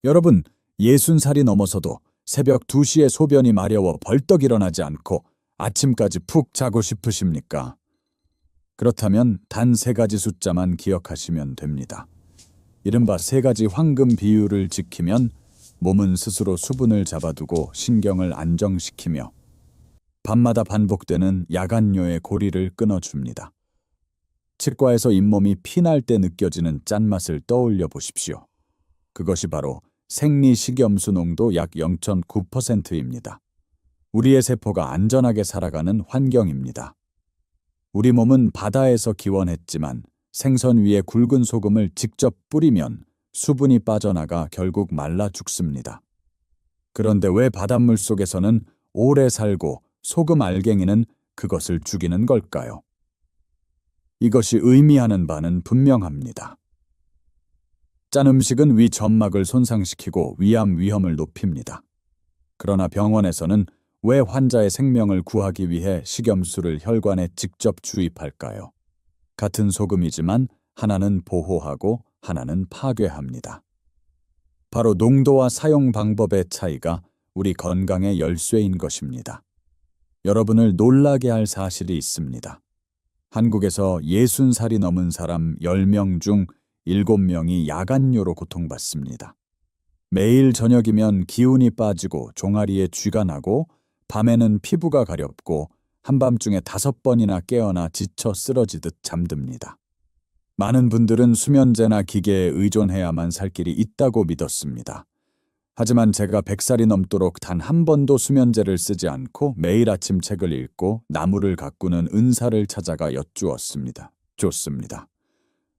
여러분, 60살이 넘어서도 새벽 2시에 소변이 마려워 벌떡 일어나지 않고 아침까지 푹 자고 싶으십니까? 그렇다면 단 3가지 숫자만 기억하시면 됩니다. 이른바 3가지 황금 비율을 지키면 몸은 스스로 수분을 잡아두고 신경을 안정시키며 밤마다 반복되는 야간뇨의 고리를 끊어줍니다. 치과에서 잇몸이 피날 때 느껴지는 짠맛을 떠올려 보십시오. 그것이 바로 생리식염수 농도 약 0.9%입니다. 우리의 세포가 안전하게 살아가는 환경입니다. 우리 몸은 바다에서 기원했지만 생선 위에 굵은 소금을 직접 뿌리면 수분이 빠져나가 결국 말라 죽습니다. 그런데 왜 바닷물 속에서는 오래 살고 소금 알갱이는 그것을 죽이는 걸까요? 이것이 의미하는 바는 분명합니다. 짠 음식은 위 점막을 손상시키고 위암 위험을 높입니다. 그러나 병원에서는 왜 환자의 생명을 구하기 위해 식염수를 혈관에 직접 주입할까요? 같은 소금이지만 하나는 보호하고 하나는 파괴합니다. 바로 농도와 사용 방법의 차이가 우리 건강의 열쇠인 것입니다. 여러분을 놀라게 할 사실이 있습니다. 한국에서 60살이 넘은 사람 10명 중 7명이 야간뇨로 고통받습니다. 매일 저녁이면 기운이 빠지고 종아리에 쥐가 나고 밤에는 피부가 가렵고 한밤중에 5번이나 깨어나 지쳐 쓰러지듯 잠듭니다. 많은 분들은 수면제나 기계에 의존해야만 살 길이 있다고 믿었습니다. 하지만 제가 100살이 넘도록 단 한 번도 수면제를 쓰지 않고 매일 아침 책을 읽고 나무를 가꾸는 은사를 찾아가 여쭈었습니다. 좋습니다.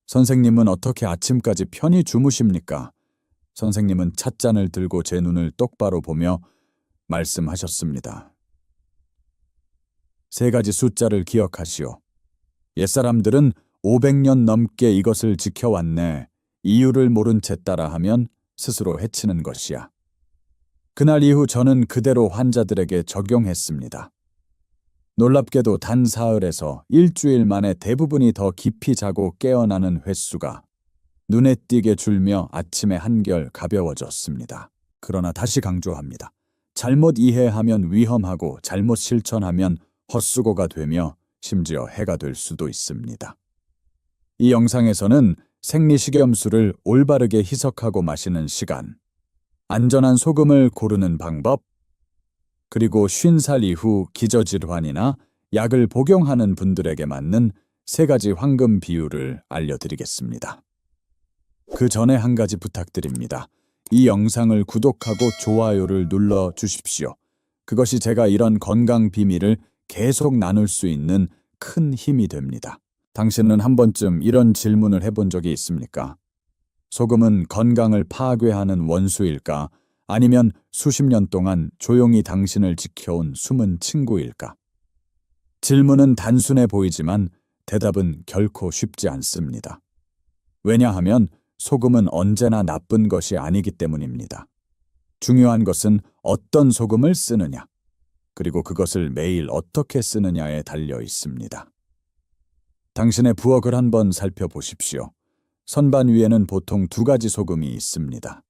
선생님은 어떻게 아침까지 편히 주무십니까? 선생님은 찻잔을 들고 제 눈을 똑바로 보며 말씀하셨습니다. 3가지 숫자를 기억하시오. 옛사람들은 500년 넘게 이것을 지켜왔네. 이유를 모른 채 따라하면 스스로 해치는 것이야. 그날 이후 저는 그대로 환자들에게 적용했습니다. 놀랍게도 단 사흘에서 일주일 만에 대부분이 더 깊이 자고 깨어나는 횟수가 눈에 띄게 줄며 아침에 한결 가벼워졌습니다. 그러나 다시 강조합니다. 잘못 이해하면 위험하고 잘못 실천하면 헛수고가 되며 심지어 해가 될 수도 있습니다. 이 영상에서는 생리식염수를 올바르게 희석하고 마시는 시간, 안전한 소금을 고르는 방법, 그리고 50살 이후 기저질환이나 약을 복용하는 분들에게 맞는 3가지 황금 비율을 알려드리겠습니다. 그 전에 한 가지 부탁드립니다. 이 영상을 구독하고 좋아요를 눌러 주십시오. 그것이 제가 이런 건강 비밀을 계속 나눌 수 있는 큰 힘이 됩니다. 당신은 한 번쯤 이런 질문을 해본 적이 있습니까? 소금은 건강을 파괴하는 원수일까? 아니면 수십 년 동안 조용히 당신을 지켜온 숨은 친구일까? 질문은 단순해 보이지만 대답은 결코 쉽지 않습니다. 왜냐하면 소금은 언제나 나쁜 것이 아니기 때문입니다. 중요한 것은 어떤 소금을 쓰느냐, 그리고 그것을 매일 어떻게 쓰느냐에 달려 있습니다. 당신의 부엌을 한번 살펴보십시오. 선반 위에는 보통 2가지 소금이 있습니다.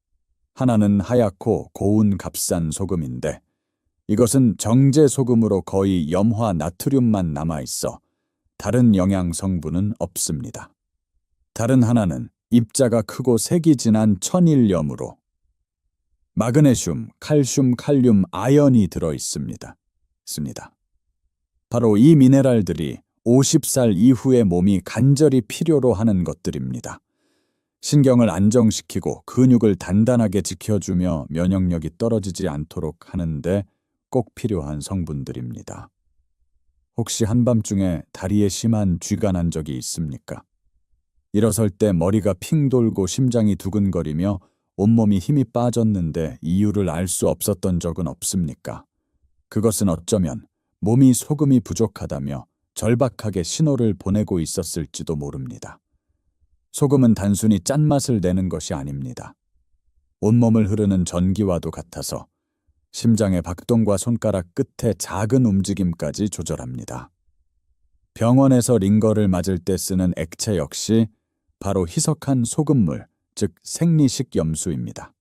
하나는 하얗고 고운 값싼 소금인데 이것은 정제 소금으로 거의 염화 나트륨만 남아있어 다른 영양 성분은 없습니다. 다른 하나는 입자가 크고 색이 진한 천일염으로 마그네슘, 칼슘, 칼륨, 아연이 들어있습니다. 바로 이 미네랄들이 50살 이후의 몸이 간절히 필요로 하는 것들입니다. 신경을 안정시키고 근육을 단단하게 지켜주며 면역력이 떨어지지 않도록 하는데 꼭 필요한 성분들입니다. 혹시 한밤중에 다리에 심한 쥐가 난 적이 있습니까? 일어설 때 머리가 핑 돌고 심장이 두근거리며 온몸이 힘이 빠졌는데 이유를 알 수 없었던 적은 없습니까? 그것은 어쩌면 몸이 소금이 부족하다며 절박하게 신호를 보내고 있었을지도 모릅니다. 소금은 단순히 짠맛을 내는 것이 아닙니다. 온몸을 흐르는 전기와도 같아서 심장의 박동과 손가락 끝의 작은 움직임까지 조절합니다. 병원에서 링거를 맞을 때 쓰는 액체 역시 바로 희석한 소금물, 즉 생리식염수입니다.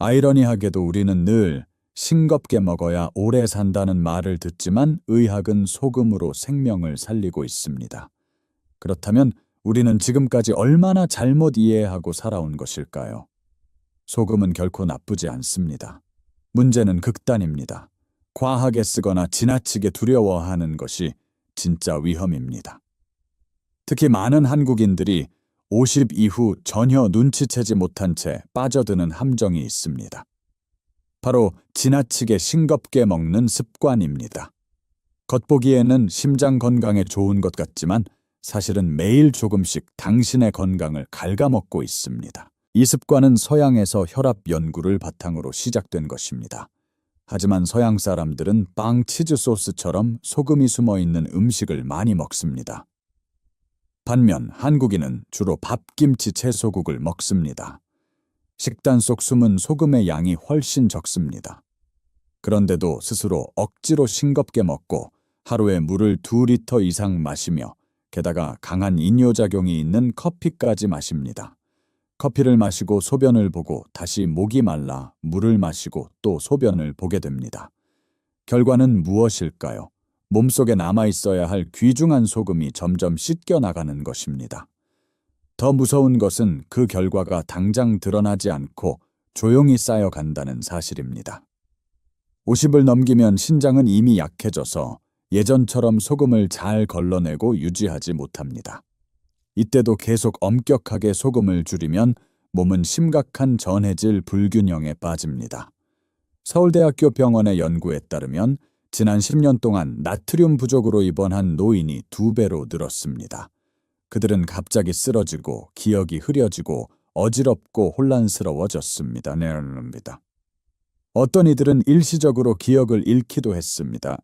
아이러니하게도 우리는 늘 싱겁게 먹어야 오래 산다는 말을 듣지만 의학은 소금으로 생명을 살리고 있습니다. 그렇다면 우리는 지금까지 얼마나 잘못 이해하고 살아온 것일까요? 소금은 결코 나쁘지 않습니다. 문제는 극단입니다. 과하게 쓰거나 지나치게 두려워하는 것이 진짜 위험입니다. 특히 많은 한국인들이 50 이후 전혀 눈치채지 못한 채 빠져드는 함정이 있습니다. 바로 지나치게 싱겁게 먹는 습관입니다. 겉보기에는 심장 건강에 좋은 것 같지만 사실은 매일 조금씩 당신의 건강을 갉아먹고 있습니다. 이 습관은 서양에서 혈압 연구를 바탕으로 시작된 것입니다. 하지만 서양 사람들은 빵, 치즈 소스처럼 소금이 숨어 있는 음식을 많이 먹습니다. 반면 한국인은 주로 밥, 김치, 채소국을 먹습니다. 식단 속 숨은 소금의 양이 훨씬 적습니다. 그런데도 스스로 억지로 싱겁게 먹고 하루에 물을 2리터 이상 마시며 게다가 강한 이뇨작용이 있는 커피까지 마십니다. 커피를 마시고 소변을 보고 다시 목이 말라 물을 마시고 또 소변을 보게 됩니다. 결과는 무엇일까요? 몸속에 남아있어야 할 귀중한 소금이 점점 씻겨나가는 것입니다. 더 무서운 것은 그 결과가 당장 드러나지 않고 조용히 쌓여간다는 사실입니다. 50을 넘기면 신장은 이미 약해져서 예전처럼 소금을 잘 걸러내고 유지하지 못합니다. 이때도 계속 엄격하게 소금을 줄이면 몸은 심각한 전해질 불균형에 빠집니다. 서울대학교 병원의 연구에 따르면 지난 10년 동안 나트륨 부족으로 입원한 노인이 2배로 늘었습니다. 그들은 갑자기 쓰러지고 기억이 흐려지고 어지럽고 혼란스러워졌습니다. 어떤 이들은 일시적으로 기억을 잃기도 했습니다.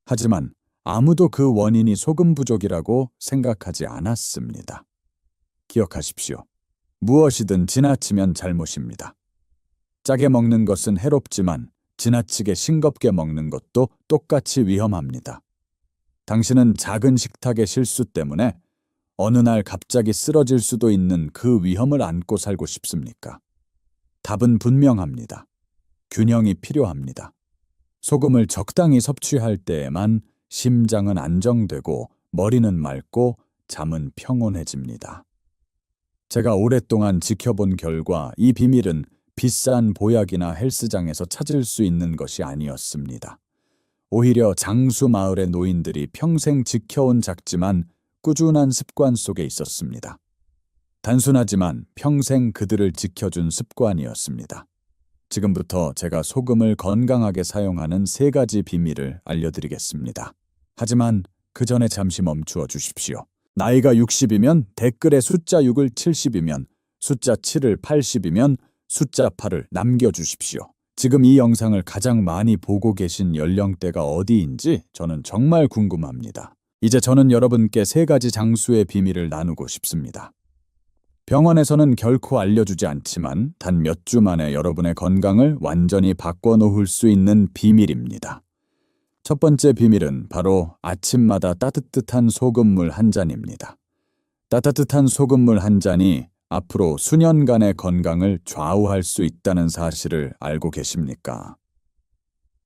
하지만 아무도 그 원인이 소금 부족이라고 생각하지 않았습니다. 기억하십시오. 무엇이든 지나치면 잘못입니다. 짜게 먹는 것은 해롭지만 지나치게 싱겁게 먹는 것도 똑같이 위험합니다. 당신은 작은 식탁의 실수 때문에 어느 날 갑자기 쓰러질 수도 있는 그 위험을 안고 살고 싶습니까? 답은 분명합니다. 균형이 필요합니다. 소금을 적당히 섭취할 때에만 심장은 안정되고 머리는 맑고 잠은 평온해집니다. 제가 오랫동안 지켜본 결과 이 비밀은 비싼 보약이나 헬스장에서 찾을 수 있는 것이 아니었습니다. 오히려 장수 마을의 노인들이 평생 지켜온 작지만 꾸준한 습관 속에 있었습니다. 단순하지만 평생 그들을 지켜준 습관이었습니다. 지금부터 제가 소금을 건강하게 사용하는 3가지 비밀을 알려드리겠습니다. 하지만 그 전에 잠시 멈추어 주십시오. 나이가 60이면 댓글에 숫자 6을 70이면 숫자 7을 80이면 숫자 8을 남겨주십시오. 지금 이 영상을 가장 많이 보고 계신 연령대가 어디인지 저는 정말 궁금합니다. 이제 저는 여러분께 3가지 장수의 비밀을 나누고 싶습니다. 병원에서는 결코 알려주지 않지만 단 몇 주 만에 여러분의 건강을 완전히 바꿔놓을 수 있는 비밀입니다. 첫 번째 비밀은 바로 아침마다 따뜻한 소금물 한 잔입니다. 따뜻한 소금물 한 잔이 앞으로 수년간의 건강을 좌우할 수 있다는 사실을 알고 계십니까?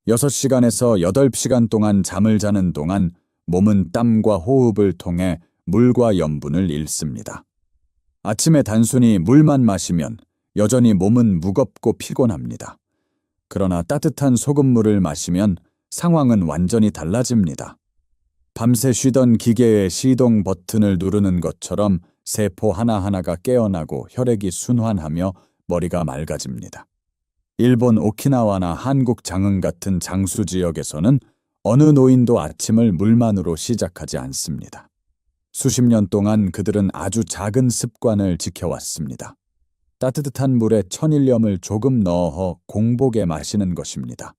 6시간에서 8시간 동안 잠을 자는 동안 몸은 땀과 호흡을 통해 물과 염분을 잃습니다. 아침에 단순히 물만 마시면 여전히 몸은 무겁고 피곤합니다. 그러나 따뜻한 소금물을 마시면 상황은 완전히 달라집니다. 밤새 쉬던 기계의 시동 버튼을 누르는 것처럼 세포 하나하나가 깨어나고 혈액이 순환하며 머리가 맑아집니다. 일본 오키나와나 한국 장흥 같은 장수 지역에서는 어느 노인도 아침을 물만으로 시작하지 않습니다. 수십 년 동안 그들은 아주 작은 습관을 지켜왔습니다. 따뜻한 물에 천일염을 조금 넣어 공복에 마시는 것입니다.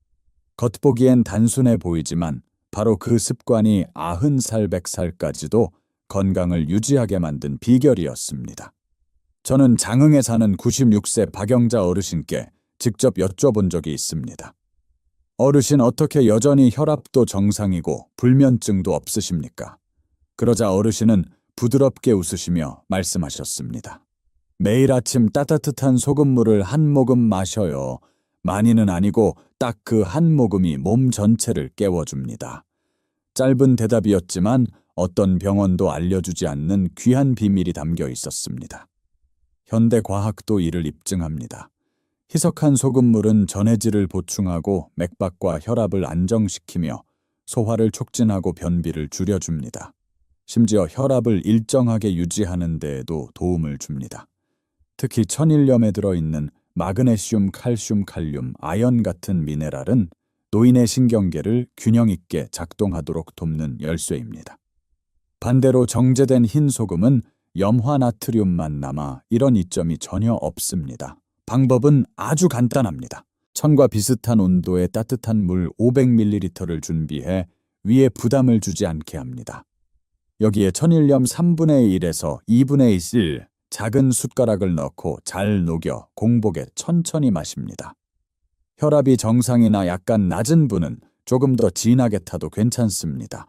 겉보기엔 단순해 보이지만 바로 그 습관이 90살, 100살까지도 건강을 유지하게 만든 비결이었습니다. 저는 장흥에 사는 96세 박영자 어르신께 직접 여쭤본 적이 있습니다. 어르신, 어떻게 여전히 혈압도 정상이고 불면증도 없으십니까? 그러자 어르신은 부드럽게 웃으시며 말씀하셨습니다. 매일 아침 따뜻한 소금물을 한 모금 마셔요. 많이는 아니고 딱 그 한 모금이 몸 전체를 깨워줍니다. 짧은 대답이었지만 어떤 병원도 알려주지 않는 귀한 비밀이 담겨 있었습니다. 현대 과학도 이를 입증합니다. 희석한 소금물은 전해질을 보충하고 맥박과 혈압을 안정시키며 소화를 촉진하고 변비를 줄여줍니다. 심지어 혈압을 일정하게 유지하는 데에도 도움을 줍니다. 특히 천일염에 들어있는 마그네슘, 칼슘, 칼륨, 아연 같은 미네랄은 노인의 신경계를 균형 있게 작동하도록 돕는 열쇠입니다. 반대로 정제된 흰 소금은 염화나트륨만 남아 이런 이점이 전혀 없습니다. 방법은 아주 간단합니다. 천과 비슷한 온도의 따뜻한 물 500ml를 준비해 위에 부담을 주지 않게 합니다. 여기에 천일염 3분의 1에서 2분의 1 작은 숟가락을 넣고 잘 녹여 공복에 천천히 마십니다. 혈압이 정상이나 약간 낮은 분은 조금 더 진하게 타도 괜찮습니다.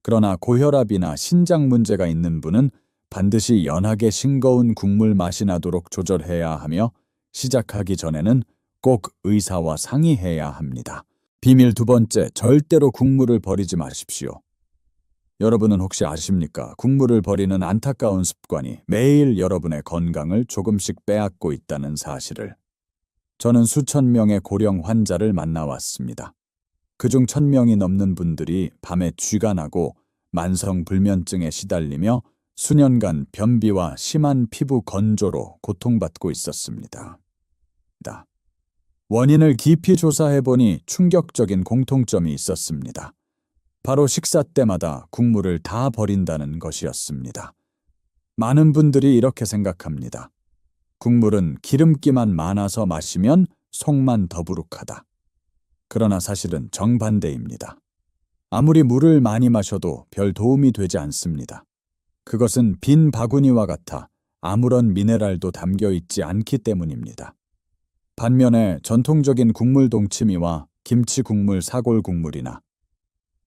그러나 고혈압이나 신장 문제가 있는 분은 반드시 연하게 싱거운 국물 맛이 나도록 조절해야 하며 시작하기 전에는 꼭 의사와 상의해야 합니다. 비밀 두 번째, 절대로 국물을 버리지 마십시오. 여러분은 혹시 아십니까? 국물을 버리는 안타까운 습관이 매일 여러분의 건강을 조금씩 빼앗고 있다는 사실을. 저는 수천 명의 고령 환자를 만나왔습니다. 그중 1000명이 넘는 분들이 밤에 쥐가 나고 만성 불면증에 시달리며 수년간 변비와 심한 피부 건조로 고통받고 있었습니다. 원인을 깊이 조사해보니 충격적인 공통점이 있었습니다. 바로 식사 때마다 국물을 다 버린다는 것이었습니다. 많은 분들이 이렇게 생각합니다. 국물은 기름기만 많아서 마시면 속만 더부룩하다. 그러나 사실은 정반대입니다. 아무리 물을 많이 마셔도 별 도움이 되지 않습니다. 그것은 빈 바구니와 같아 아무런 미네랄도 담겨 있지 않기 때문입니다. 반면에 전통적인 국물 동치미와 김치 국물 사골 국물이나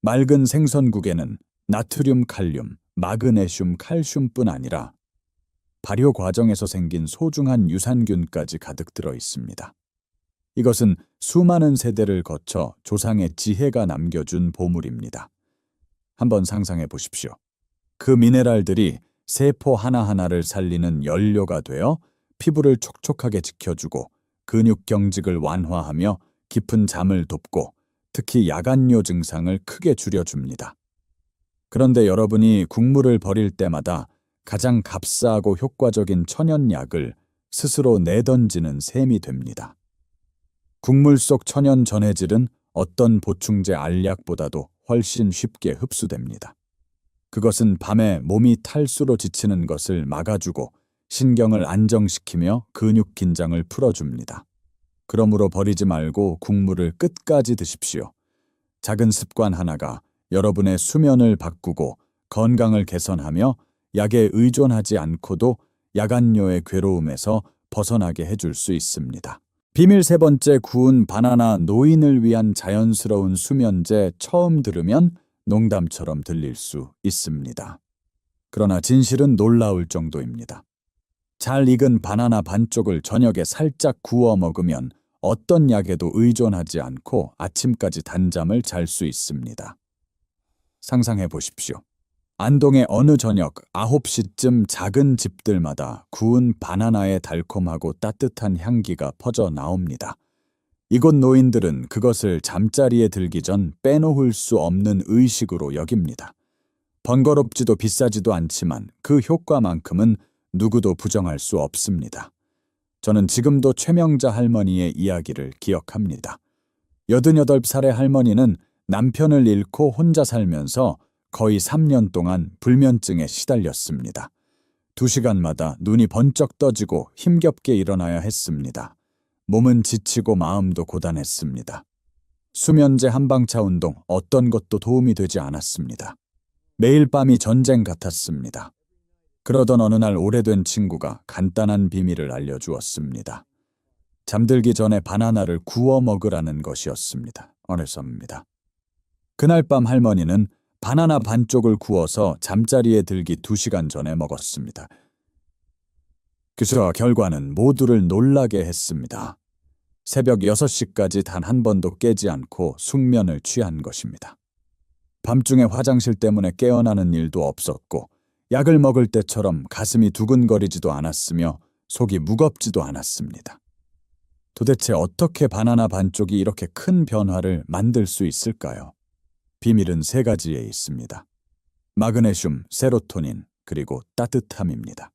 맑은 생선국에는 나트륨, 칼륨, 마그네슘, 칼슘뿐 아니라 발효 과정에서 생긴 소중한 유산균까지 가득 들어 있습니다. 이것은 수많은 세대를 거쳐 조상의 지혜가 남겨준 보물입니다. 한번 상상해 보십시오. 그 미네랄들이 세포 하나하나를 살리는 연료가 되어 피부를 촉촉하게 지켜주고 근육 경직을 완화하며 깊은 잠을 돕고 특히 야간요 증상을 크게 줄여줍니다. 그런데 여러분이 국물을 버릴 때마다 가장 값싸고 효과적인 천연약을 스스로 내던지는 셈이 됩니다. 국물 속 천연 전해질은 어떤 보충제 알약보다도 훨씬 쉽게 흡수됩니다. 그것은 밤에 몸이 탈수로 지치는 것을 막아주고 신경을 안정시키며 근육 긴장을 풀어줍니다. 그러므로 버리지 말고 국물을 끝까지 드십시오. 작은 습관 하나가 여러분의 수면을 바꾸고 건강을 개선하며 약에 의존하지 않고도 야간요의 괴로움에서 벗어나게 해줄 수 있습니다. 비밀 세 번째, 구운 바나나. 노인을 위한 자연스러운 수면제. 처음 들으면 농담처럼 들릴 수 있습니다. 그러나 진실은 놀라울 정도입니다. 잘 익은 바나나 반쪽을 저녁에 살짝 구워 먹으면 어떤 약에도 의존하지 않고 아침까지 단잠을 잘 수 있습니다. 상상해 보십시오. 안동의 어느 저녁 9시쯤 작은 집들마다 구운 바나나의 달콤하고 따뜻한 향기가 퍼져 나옵니다. 이곳 노인들은 그것을 잠자리에 들기 전 빼놓을 수 없는 의식으로 여깁니다. 번거롭지도 비싸지도 않지만 그 효과만큼은 누구도 부정할 수 없습니다. 저는 지금도 최명자 할머니의 이야기를 기억합니다. 88살의 할머니는 남편을 잃고 혼자 살면서 거의 3년 동안 불면증에 시달렸습니다. 2시간마다 눈이 번쩍 떠지고 힘겹게 일어나야 했습니다. 몸은 지치고 마음도 고단했습니다. 수면제 한방차 운동 어떤 것도 도움이 되지 않았습니다. 매일 밤이 전쟁 같았습니다. 그러던 어느 날 오래된 친구가 간단한 비밀을 알려주었습니다. 잠들기 전에 바나나를 구워 먹으라는 것이었습니다. 어느섭니다. 그날 밤 할머니는 바나나 반쪽을 구워서 잠자리에 들기 2시간 전에 먹었습니다. 그저 결과는 모두를 놀라게 했습니다. 새벽 6시까지 단 한 번도 깨지 않고 숙면을 취한 것입니다. 밤중에 화장실 때문에 깨어나는 일도 없었고 약을 먹을 때처럼 가슴이 두근거리지도 않았으며 속이 무겁지도 않았습니다. 도대체 어떻게 바나나 반쪽이 이렇게 큰 변화를 만들 수 있을까요? 비밀은 3가지에 있습니다. 마그네슘, 세로토닌, 그리고 따뜻함입니다.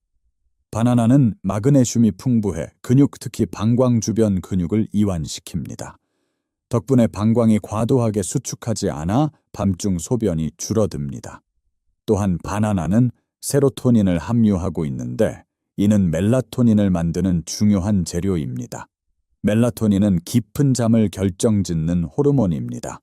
바나나는 마그네슘이 풍부해 근육, 특히 방광 주변 근육을 이완시킵니다. 덕분에 방광이 과도하게 수축하지 않아 밤중 소변이 줄어듭니다. 또한 바나나는 세로토닌을 함유하고 있는데 이는 멜라토닌을 만드는 중요한 재료입니다. 멜라토닌은 깊은 잠을 결정짓는 호르몬입니다.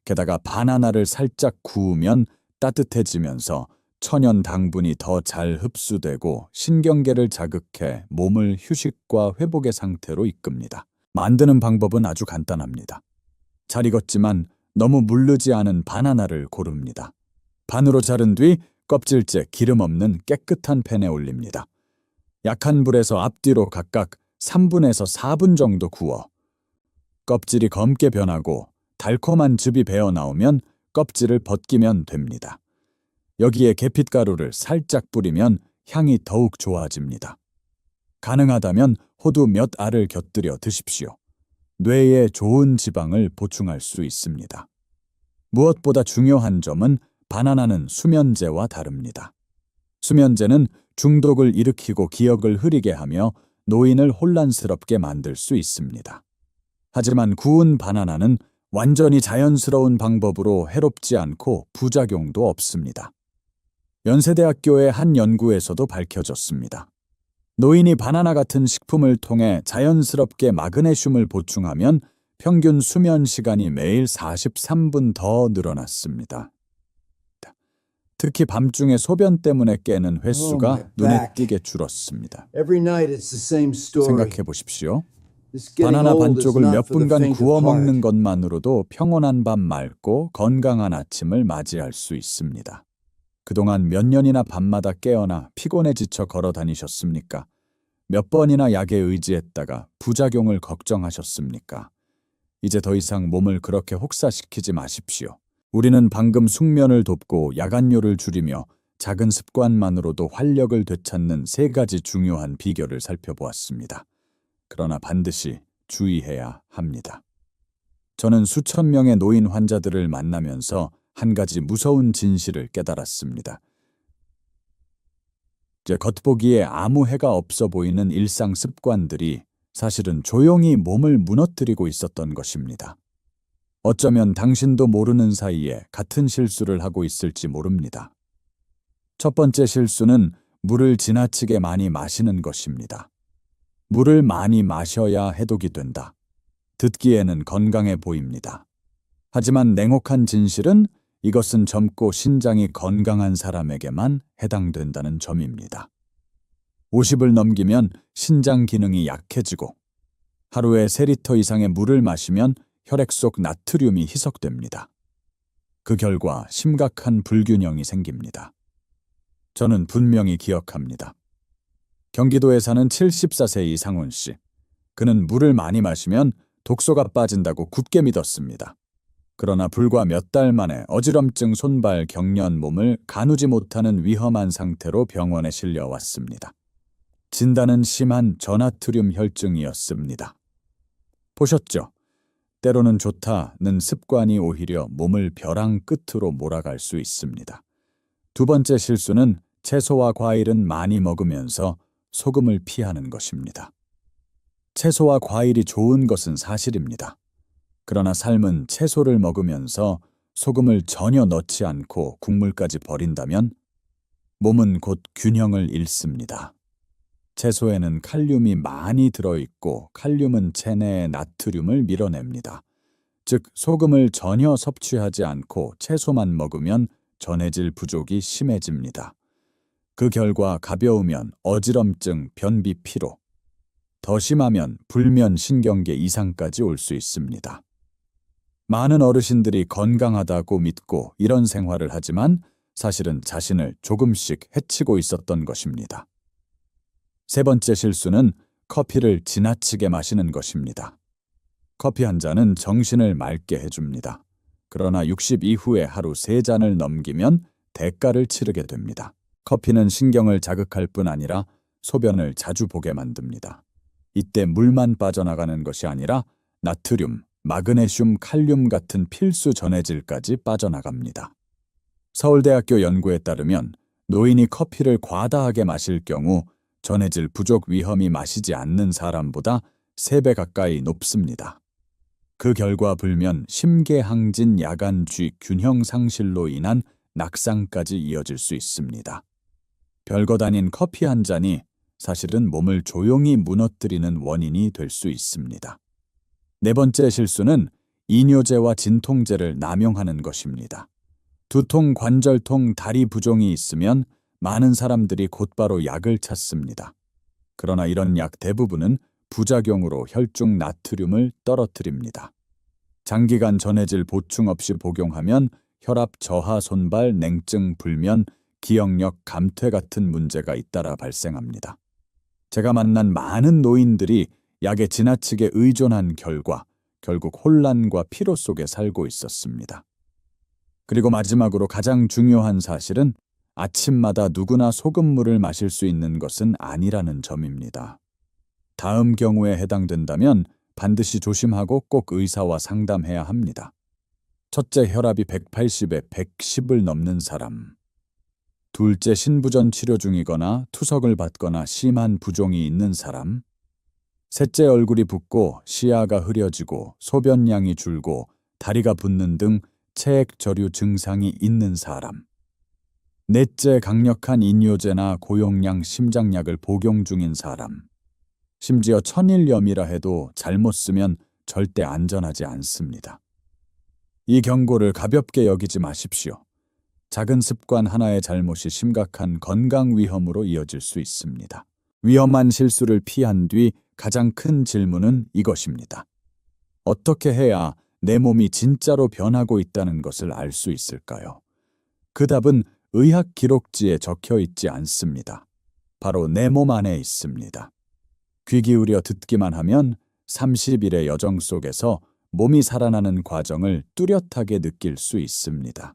게다가 바나나를 살짝 구우면 따뜻해지면서 천연 당분이 더 잘 흡수되고 신경계를 자극해 몸을 휴식과 회복의 상태로 이끕니다. 만드는 방법은 아주 간단합니다. 잘 익었지만 너무 무르지 않은 바나나를 고릅니다. 반으로 자른 뒤 껍질째 기름 없는 깨끗한 팬에 올립니다. 약한 불에서 앞뒤로 각각 3분에서 4분 정도 구워 껍질이 검게 변하고 달콤한 즙이 배어 나오면 껍질을 벗기면 됩니다. 여기에 계피가루를 살짝 뿌리면 향이 더욱 좋아집니다. 가능하다면 호두 몇 알을 곁들여 드십시오. 뇌에 좋은 지방을 보충할 수 있습니다. 무엇보다 중요한 점은 바나나는 수면제와 다릅니다. 수면제는 중독을 일으키고 기억을 흐리게 하며 노인을 혼란스럽게 만들 수 있습니다. 하지만 구운 바나나는 완전히 자연스러운 방법으로 해롭지 않고 부작용도 없습니다. 연세대학교의 한 연구에서도 밝혀졌습니다. 노인이 바나나 같은 식품을 통해 자연스럽게 마그네슘을 보충하면 평균 수면 시간이 매일 43분 더 늘어났습니다. 특히 밤중에 소변 때문에 깨는 횟수가 눈에 띄게 줄었습니다. 생각해 보십시오. 바나나 반쪽을 몇 분간 구워 먹는 것만으로도 평온한 밤 맑고 건강한 아침을 맞이할 수 있습니다. 그동안 몇 년이나 밤마다 깨어나 피곤해 지쳐 걸어 다니셨습니까? 몇 번이나 약에 의지했다가 부작용을 걱정하셨습니까? 이제 더 이상 몸을 그렇게 혹사시키지 마십시오. 우리는 방금 숙면을 돕고 야간료를 줄이며 작은 습관만으로도 활력을 되찾는 3가지 중요한 비결을 살펴보았습니다. 그러나 반드시 주의해야 합니다. 저는 수천 명의 노인 환자들을 만나면서 한 가지 무서운 진실을 깨달았습니다. 겉보기에 아무 해가 없어 보이는 일상 습관들이 사실은 조용히 몸을 무너뜨리고 있었던 것입니다. 어쩌면 당신도 모르는 사이에 같은 실수를 하고 있을지 모릅니다. 첫 번째 실수는 물을 지나치게 많이 마시는 것입니다. 물을 많이 마셔야 해독이 된다. 듣기에는 건강해 보입니다. 하지만 냉혹한 진실은 이것은 젊고 신장이 건강한 사람에게만 해당된다는 점입니다. 50을 넘기면 신장 기능이 약해지고 하루에 3리터 이상의 물을 마시면 혈액 속 나트륨이 희석됩니다. 그 결과 심각한 불균형이 생깁니다. 저는 분명히 기억합니다. 경기도에 사는 74세 이상훈 씨. 그는 물을 많이 마시면 독소가 빠진다고 굳게 믿었습니다. 그러나 불과 몇 달 만에 어지럼증, 손발, 경련, 몸을 가누지 못하는 위험한 상태로 병원에 실려왔습니다. 진단은 심한 저나트륨 혈증이었습니다. 보셨죠? 때로는 좋다는 습관이 오히려 몸을 벼랑 끝으로 몰아갈 수 있습니다. 2번째 실수는 채소와 과일은 많이 먹으면서 소금을 피하는 것입니다. 채소와 과일이 좋은 것은 사실입니다. 그러나 삶은 채소를 먹으면서 소금을 전혀 넣지 않고 국물까지 버린다면 몸은 곧 균형을 잃습니다. 채소에는 칼륨이 많이 들어있고 칼륨은 체내의 나트륨을 밀어냅니다. 즉, 소금을 전혀 섭취하지 않고 채소만 먹으면 전해질 부족이 심해집니다. 그 결과 가벼우면 어지럼증, 변비, 피로, 더 심하면 불면 신경계 이상까지 올 수 있습니다. 많은 어르신들이 건강하다고 믿고 이런 생활을 하지만 사실은 자신을 조금씩 해치고 있었던 것입니다. 세 번째 실수는 커피를 지나치게 마시는 것입니다. 커피 한 잔은 정신을 맑게 해줍니다. 그러나 60 이후에 하루 3잔을 넘기면 대가를 치르게 됩니다. 커피는 신경을 자극할 뿐 아니라 소변을 자주 보게 만듭니다. 이때 물만 빠져나가는 것이 아니라 나트륨, 마그네슘, 칼륨 같은 필수 전해질까지 빠져나갑니다. 서울대학교 연구에 따르면 노인이 커피를 과다하게 마실 경우 전해질 부족 위험이 마시지 않는 사람보다 3배 가까이 높습니다. 그 결과 불면 심계항진 야간쥐 균형 상실로 인한 낙상까지 이어질 수 있습니다. 별것 아닌 커피 한 잔이 사실은 몸을 조용히 무너뜨리는 원인이 될 수 있습니다. 네 번째 실수는 이뇨제와 진통제를 남용하는 것입니다. 두통, 관절통, 다리 부종이 있으면 많은 사람들이 곧바로 약을 찾습니다. 그러나 이런 약 대부분은 부작용으로 혈중 나트륨을 떨어뜨립니다. 장기간 전해질 보충 없이 복용하면 혈압 저하, 손발, 냉증, 불면, 기억력, 감퇴 같은 문제가 잇따라 발생합니다. 제가 만난 많은 노인들이 약에 지나치게 의존한 결과 결국 혼란과 피로 속에 살고 있었습니다. 그리고 마지막으로 가장 중요한 사실은 아침마다 누구나 소금물을 마실 수 있는 것은 아니라는 점입니다. 다음 경우에 해당된다면 반드시 조심하고 꼭 의사와 상담해야 합니다. 첫째, 혈압이 180에 110을 넘는 사람. 둘째, 신부전 치료 중이거나 투석을 받거나 심한 부종이 있는 사람. 셋째, 얼굴이 붓고 시야가 흐려지고 소변량이 줄고 다리가 붓는 등 체액 저류 증상이 있는 사람. 넷째, 강력한 이뇨제나 고용량 심장약을 복용 중인 사람. 심지어 천일염이라 해도 잘못 쓰면 절대 안전하지 않습니다. 이 경고를 가볍게 여기지 마십시오. 작은 습관 하나의 잘못이 심각한 건강 위험으로 이어질 수 있습니다. 위험한 실수를 피한 뒤 가장 큰 질문은 이것입니다. 어떻게 해야 내 몸이 진짜로 변하고 있다는 것을 알 수 있을까요? 그 답은 의학 기록지에 적혀 있지 않습니다. 바로 내 몸 안에 있습니다. 귀 기울여 듣기만 하면 30일의 여정 속에서 몸이 살아나는 과정을 뚜렷하게 느낄 수 있습니다.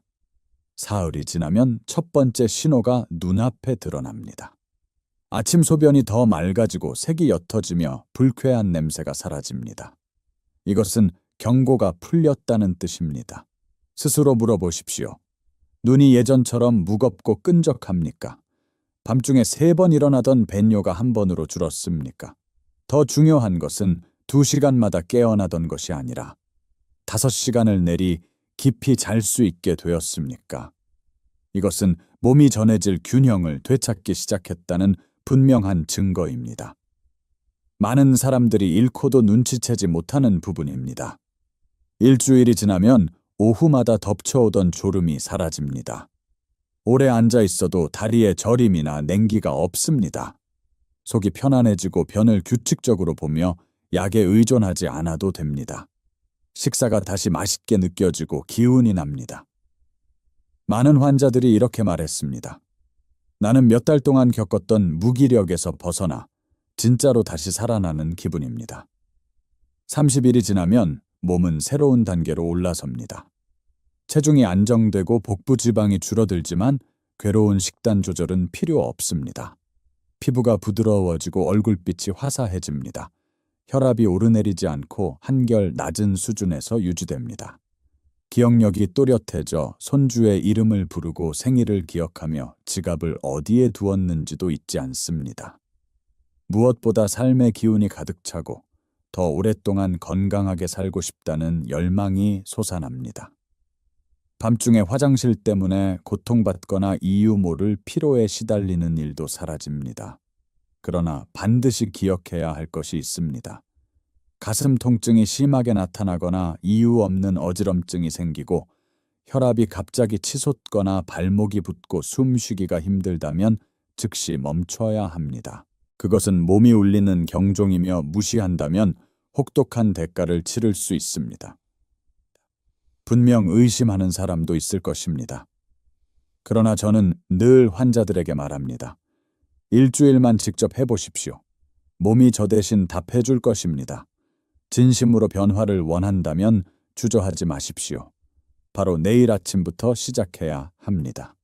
사흘이 지나면 첫 번째 신호가 눈앞에 드러납니다. 아침 소변이 더 맑아지고 색이 옅어지며 불쾌한 냄새가 사라집니다. 이것은 경고가 풀렸다는 뜻입니다. 스스로 물어보십시오. 눈이 예전처럼 무겁고 끈적합니까? 밤중에 3번 일어나던 벤뇨가 1번으로 줄었습니까? 더 중요한 것은 2시간마다 깨어나던 것이 아니라 5시간을 내리 깊이 잘 수 있게 되었습니까? 이것은 몸이 전해질 균형을 되찾기 시작했다는 분명한 증거입니다. 많은 사람들이 잃고도 눈치채지 못하는 부분입니다. 일주일이 지나면 오후마다 덮쳐오던 졸음이 사라집니다. 오래 앉아 있어도 다리에 저림이나 냉기가 없습니다. 속이 편안해지고 변을 규칙적으로 보며 약에 의존하지 않아도 됩니다. 식사가 다시 맛있게 느껴지고 기운이 납니다. 많은 환자들이 이렇게 말했습니다. 나는 몇 달 동안 겪었던 무기력에서 벗어나 진짜로 다시 살아나는 기분입니다. 30일이 지나면 몸은 새로운 단계로 올라섭니다. 체중이 안정되고 복부 지방이 줄어들지만 괴로운 식단 조절은 필요 없습니다. 피부가 부드러워지고 얼굴빛이 화사해집니다. 혈압이 오르내리지 않고 한결 낮은 수준에서 유지됩니다. 기억력이 또렷해져 손주의 이름을 부르고 생일을 기억하며 지갑을 어디에 두었는지도 잊지 않습니다. 무엇보다 삶의 기운이 가득 차고 더 오랫동안 건강하게 살고 싶다는 열망이 솟아납니다. 밤중에 화장실 때문에 고통받거나 이유 모를 피로에 시달리는 일도 사라집니다. 그러나 반드시 기억해야 할 것이 있습니다. 가슴 통증이 심하게 나타나거나 이유 없는 어지럼증이 생기고 혈압이 갑자기 치솟거나 발목이 붓고 숨쉬기가 힘들다면 즉시 멈춰야 합니다. 그것은 몸이 울리는 경종이며 무시한다면 혹독한 대가를 치를 수 있습니다. 분명 의심하는 사람도 있을 것입니다. 그러나 저는 늘 환자들에게 말합니다. 일주일만 직접 해보십시오. 몸이 저 대신 답해줄 것입니다. 진심으로 변화를 원한다면 주저하지 마십시오. 바로 내일 아침부터 시작해야 합니다.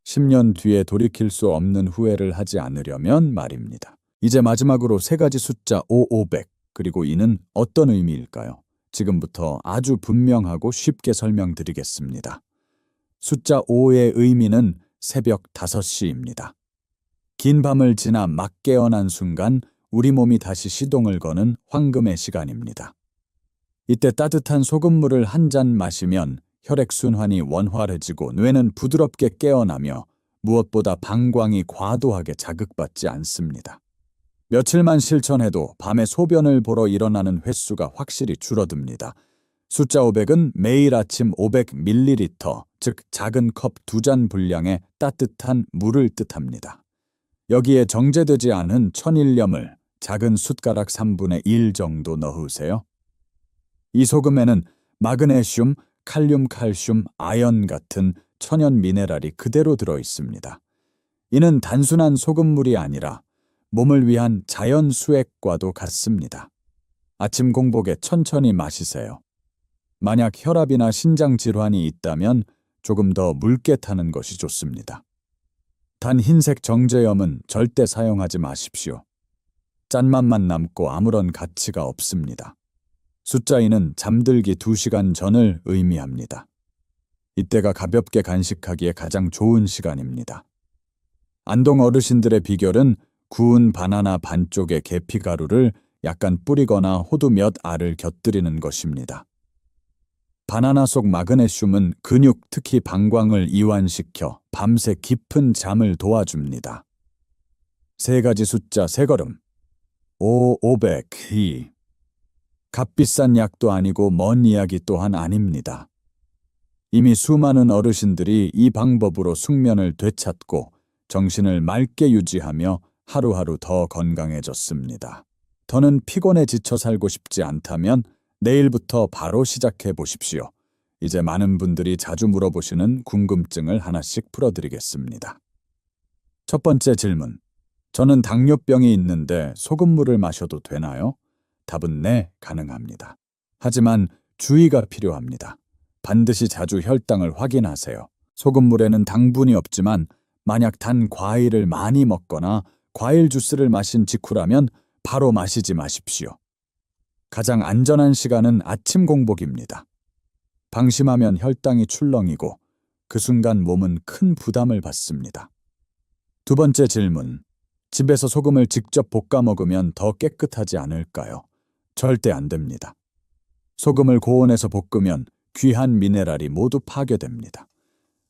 10년 뒤에 돌이킬 수 없는 후회를 하지 않으려면 말입니다. 이제 마지막으로 세 가지 숫자 500, 그리고 이는 어떤 의미일까요? 지금부터 아주 분명하고 쉽게 설명드리겠습니다. 숫자 5의 의미는 새벽 5시입니다. 긴 밤을 지나 막 깨어난 순간 우리 몸이 다시 시동을 거는 황금의 시간입니다. 이때 따뜻한 소금물을 한 잔 마시면 혈액순환이 원활해지고 뇌는 부드럽게 깨어나며 무엇보다 방광이 과도하게 자극받지 않습니다. 며칠만 실천해도 밤에 소변을 보러 일어나는 횟수가 확실히 줄어듭니다. 숫자 500은 매일 아침 500ml, 즉 작은 컵 2잔 분량의 따뜻한 물을 뜻합니다. 여기에 정제되지 않은 천일염을 작은 숟가락 3분의 1 정도 넣으세요. 이 소금에는 마그네슘, 칼륨, 칼슘, 아연 같은 천연 미네랄이 그대로 들어 있습니다. 이는 단순한 소금물이 아니라 몸을 위한 자연 수액과도 같습니다. 아침 공복에 천천히 마시세요. 만약 혈압이나 신장 질환이 있다면 조금 더 묽게 타는 것이 좋습니다. 단 흰색 정제염은 절대 사용하지 마십시오. 짠맛만 남고 아무런 가치가 없습니다. 숫자 2는 잠들기 2시간 전을 의미합니다. 이때가 가볍게 간식하기에 가장 좋은 시간입니다. 안동 어르신들의 비결은 구운 바나나 반쪽에 계피가루를 약간 뿌리거나 호두 몇 알을 곁들이는 것입니다. 바나나 속 마그네슘은 근육, 특히 방광을 이완시켜 밤새 깊은 잠을 도와줍니다. 세 가지 숫자 세 걸음. 5, 500, 2. 값비싼 약도 아니고 먼 이야기 또한 아닙니다. 이미 수많은 어르신들이 이 방법으로 숙면을 되찾고 정신을 맑게 유지하며 하루하루 더 건강해졌습니다. 더는 피곤에 지쳐 살고 싶지 않다면 내일부터 바로 시작해 보십시오. 이제 많은 분들이 자주 물어보시는 궁금증을 하나씩 풀어드리겠습니다. 첫 번째 질문. 저는 당뇨병이 있는데 소금물을 마셔도 되나요? 답은 네, 가능합니다. 하지만 주의가 필요합니다. 반드시 자주 혈당을 확인하세요. 소금물에는 당분이 없지만 만약 단 과일을 많이 먹거나 과일 주스를 마신 직후라면 바로 마시지 마십시오. 가장 안전한 시간은 아침 공복입니다. 방심하면 혈당이 출렁이고 그 순간 몸은 큰 부담을 받습니다. 두 번째 질문. 집에서 소금을 직접 볶아 먹으면 더 깨끗하지 않을까요? 절대 안 됩니다. 소금을 고온에서 볶으면 귀한 미네랄이 모두 파괴됩니다.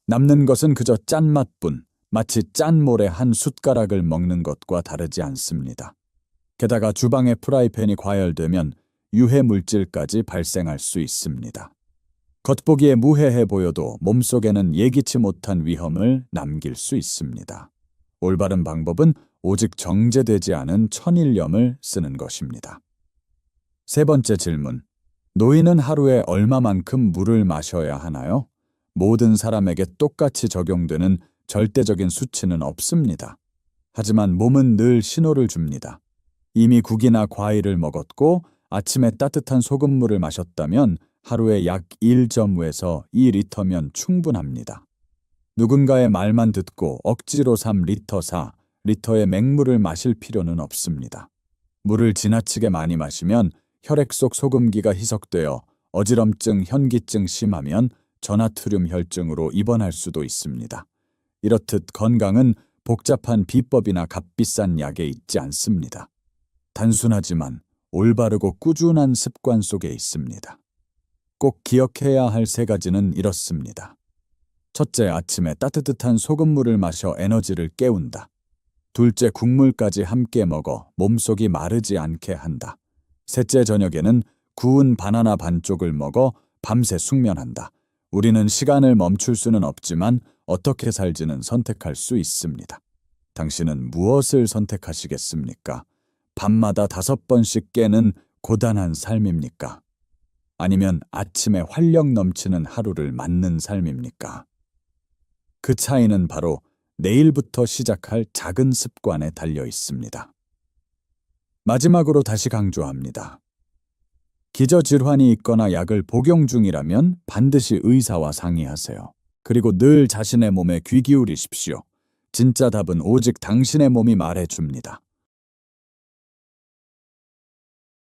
남는 것은 그저 짠맛뿐, 마치 짠물에 한 숟가락을 먹는 것과 다르지 않습니다. 게다가 주방의 프라이팬이 과열되면 유해 물질까지 발생할 수 있습니다. 겉보기에 무해해 보여도 몸속에는 예기치 못한 위험을 남길 수 있습니다. 올바른 방법은 오직 정제되지 않은 천일염을 쓰는 것입니다. 세 번째 질문. 노인은 하루에 얼마만큼 물을 마셔야 하나요? 모든 사람에게 똑같이 적용되는 절대적인 수치는 없습니다. 하지만 몸은 늘 신호를 줍니다. 이미 국이나 과일을 먹었고 아침에 따뜻한 소금물을 마셨다면 하루에 약 1.5에서 2리터면 충분합니다. 누군가의 말만 듣고 억지로 3리터 4리터의 맹물을 마실 필요는 없습니다. 물을 지나치게 많이 마시면 혈액 속 소금기가 희석되어 어지럼증, 현기증 심하면 전하투륨 혈증으로 입원할 수도 있습니다. 이렇듯 건강은 복잡한 비법이나 값비싼 약에 있지 않습니다. 단순하지만 올바르고 꾸준한 습관 속에 있습니다. 꼭 기억해야 할 세 가지는 이렇습니다. 첫째, 아침에 따뜻한 소금물을 마셔 에너지를 깨운다. 둘째, 국물까지 함께 먹어 몸속이 마르지 않게 한다. 셋째, 저녁에는 구운 바나나 반쪽을 먹어 밤새 숙면한다. 우리는 시간을 멈출 수는 없지만 어떻게 살지는 선택할 수 있습니다. 당신은 무엇을 선택하시겠습니까? 밤마다 5번씩 깨는 고단한 삶입니까? 아니면 아침에 활력 넘치는 하루를 맞는 삶입니까? 그 차이는 바로 내일부터 시작할 작은 습관에 달려 있습니다. 마지막으로 다시 강조합니다. 기저질환이 있거나 약을 복용 중이라면 반드시 의사와 상의하세요. 그리고 늘 자신의 몸에 귀 기울이십시오. 진짜 답은 오직 당신의 몸이 말해줍니다.